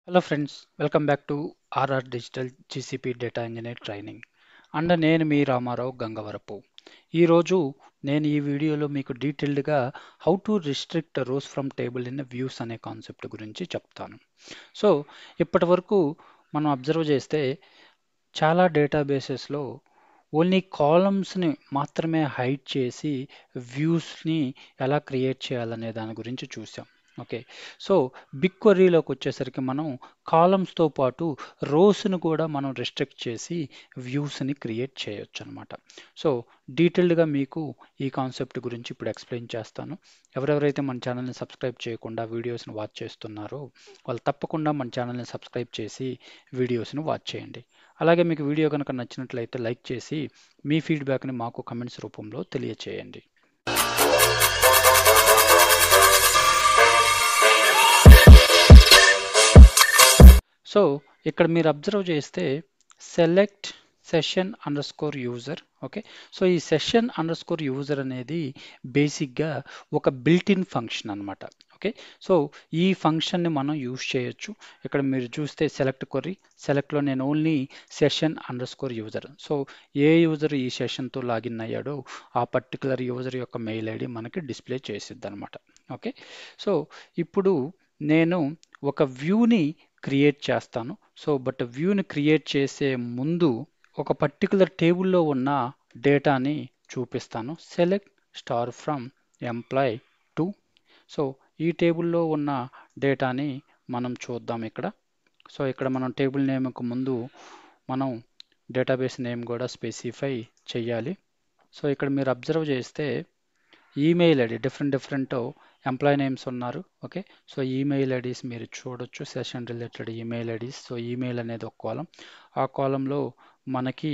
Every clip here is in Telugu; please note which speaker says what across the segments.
Speaker 1: Hello friends, welcome back to RR digital GCP data engineer training. నేను మీ రామారావు గంగవరపు. ఈరోజు నేను ఈ వీడియోలో మీకు డీటెయిల్డ్గా how to restrict rows from table in views అనే కాన్సెప్ట్ గురించి చెప్తాను. సో ఇప్పటి వరకు మనం అబ్జర్వ్ చేస్తే చాలా డేటాబేసెస్లో ఓన్లీ కాలమ్స్ని మాత్రమే హైడ్ చేసి వ్యూస్ని ఎలా క్రియేట్ చేయాలనే దాని గురించి చూసాం. ఓకే, సో బిగ్ క్వరీలోకి వచ్చేసరికి మనం కాలమ్స్తో పాటు రోస్ని కూడా మనం రెస్ట్రిక్ట్ చేసి వ్యూస్ని క్రియేట్ చేయొచ్చు అనమాట. సో డీటెయిల్డ్గా మీకు ఈ కాన్సెప్ట్ గురించి ఇప్పుడు ఎక్స్ప్లెయిన్ చేస్తాను. ఎవరెవరైతే మన ఛానల్ని సబ్స్క్రైబ్ చేయకుండా వీడియోస్ని వాచ్ చేస్తున్నారో వాళ్ళు తప్పకుండా మన ఛానల్ని సబ్స్క్రైబ్ చేసి వీడియోస్ని వాచ్ చేయండి. అలాగే మీకు వీడియో కనుక నచ్చినట్లయితే లైక్ చేసి మీ ఫీడ్బ్యాక్ని మాకు కమెంట్స్ రూపంలో తెలియచేయండి. సో ఇక్కడ మీరు అబ్జర్వ్ చేస్తే select session under score user. Okay, so ఈ సెషన్ అండర్ స్కోర్ యూజర్ అనేది బేసిక్గా ఒక బిల్ట్ ఇన్ ఫంక్షన్ అనమాట. ఓకే, సో ఈ ఫంక్షన్ని మనం యూజ్ చేయొచ్చు. ఇక్కడ మీరు చూస్తే సెలెక్ట్ క్వరీ, సెలెక్ట్లో నేను only session under score so. సో ఏ యూజర్ ఈ సెషన్తో లాగిన్ అయ్యాడో ఆ పర్టికులర్ యూజర్ యొక్క మెయిల్ ఐడి మనకి డిస్ప్లే చేసిద్ది అనమాట. ఓకే, సో ఇప్పుడు నేను ఒక వ్యూని క్రియేట్ చేస్తాను. సో బట్ వ్యూని క్రియేట్ చేసే ముందు ఒక పర్టికులర్ టేబుల్లో ఉన్న డేటాని చూపిస్తాను. Select star from employee two. So ఈ టేబుల్లో ఉన్న డేటాని మనం చూద్దాం ఇక్కడ. సో ఇక్కడ మనం టేబుల్ నేమ్కు ముందు మనం డేటాబేస్ నేమ్ కూడా స్పెసిఫై చేయాలి. సో ఇక్కడ మీరు అబ్జర్వ్ చేస్తే email ID different employee names ఉన్నారు. ఓకే, సో ఈమెయిల్ ఐడీస్ మీరు చూడొచ్చు, session related email IDs. So email అనేది ఒక కాలం. ఆ కాలంలో మనకి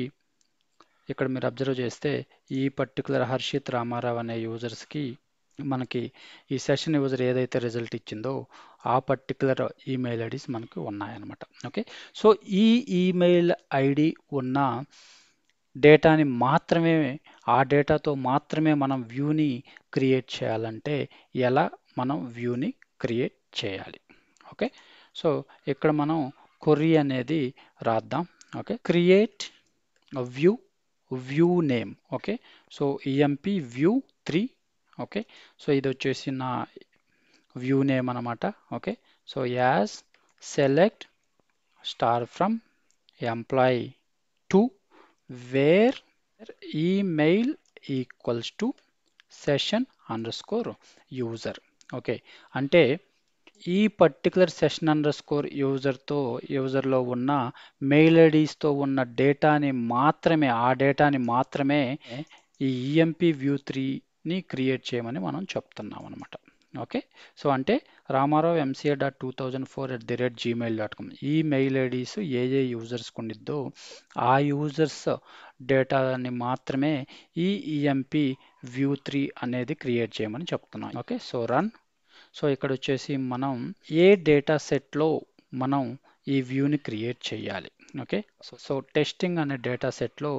Speaker 1: ఇక్కడ మీరు అబ్జర్వ్ చేస్తే ఈ పర్టికులర్ హర్షిత్ రామారావు అనే యూజర్స్కి మనకి ఈ సెషన్ యూజర్ ఏదైతే రిజల్ట్ ఇచ్చిందో ఆ పర్టికులర్ ఈమెయిల్ ఐడీస్ మనకి ఉన్నాయన్నమాట. ఓకే, సో ఈ ఈమెయిల్ ఐడి ఉన్న డేటాని మాత్రమే, ఆ డేటాతో మాత్రమే మనం వ్యూని క్రియేట్ చేయాలంటే ఎలా మనం వ్యూని క్రియేట్ చేయాలి? ఓకే, సో ఇక్కడ మనం క్వరీ అనేది రాద్దాం. Okay, create view, view name. Okay, so EMP view 3. Okay, so ఇది వచ్చేసి నా వ్యూ నేమ్ అనమాట. Okay, so as select star from employee two where email equals to session under score user. Okay, అంటే ఈ పర్టికులర్ సెషన్ అండర్ స్కోర్ యూజర్లో ఉన్న మెయిల్ ఐడీస్తో ఉన్న డేటాని మాత్రమే, ఆ డేటాని మాత్రమే ఈ ఈఎంపి వ్యూ 3ని క్రియేట్ చేయమని మనం చెప్తున్నాం అనమాట. ఓకే, సో అంటే రామారావు mca.2004@gmail.com ఈ మెయిల్ ఐడీస్ ఏ యూజర్స్కి ఉండిద్దో ఆ యూజర్స్ డేటాని మాత్రమే ఈ ఈఎంపి వ్యూ 3 అనేది క్రియేట్ చేయమని చెప్తున్నాం. Okay, so run. సో ఇక్కడ వచ్చేసి మనం ఏ డేటా సెట్లో మనం ఈ వ్యూని క్రియేట్ చేయాలి. ఓకే, సో టెస్టింగ్ అనే డేటా సెట్లో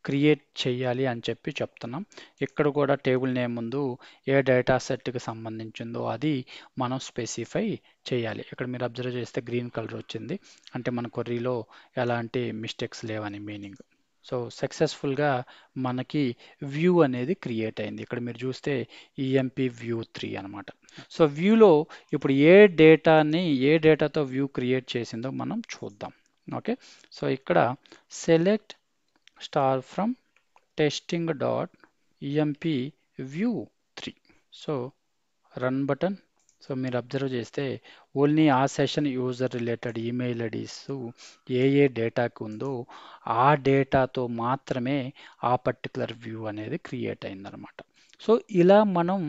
Speaker 1: క్రియేట్ చేయాలి అని చెప్పి చెప్తున్నాం. ఇక్కడ కూడా టేబుల్ నేమ్ ముందు ఏ డేటా సెట్కి సంబంధించిందో అది మనం స్పెసిఫై చేయాలి. ఇక్కడ మీరు అబ్జర్వ్ చేస్తే గ్రీన్ కలర్ వచ్చింది, అంటే మన క్వరీలో ఎలాంటి మిస్టేక్స్ లేవని మీనింగ్. సో సక్సెస్ఫుల్గా మనకి వ్యూ అనేది క్రియేట్ అయింది. ఇక్కడ మీరు చూస్తే ఈఎంపి వ్యూ 3 అనమాట. సో వ్యూలో ఇప్పుడు ఏ డేటాతో వ్యూ క్రియేట్ చేసిందో మనం చూద్దాం. ఓకే, సో ఇక్కడ select star from testing dot EMP view 3. So run button. So మీరు అబ్జర్వ్ చేస్తే ఓన్లీ ఆ session user related email IDs ఏ డేటాకి ఉందో ఆ డేటాతో మాత్రమే ఆ పర్టికులర్ వ్యూ అనేది క్రియేట్ అయిందనమాట. సో ఇలా మనం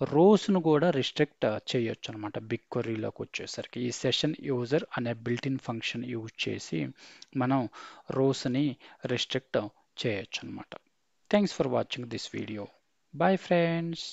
Speaker 1: రోస్ను కూడా రిస్ట్రిక్ట్ చేయొచ్చు అనమాట. బిగ్ క్వరీలోకి వచ్చేసరికి ఈ సెషన్ యూజర్ అనే బిల్ట్ ఇన్ ఫంక్షన్ యూజ్ చేసి మనం రోస్ని రిస్ట్రిక్ట్ చేయొచ్చు అనమాట. Thanks for watching this video. Bye friends.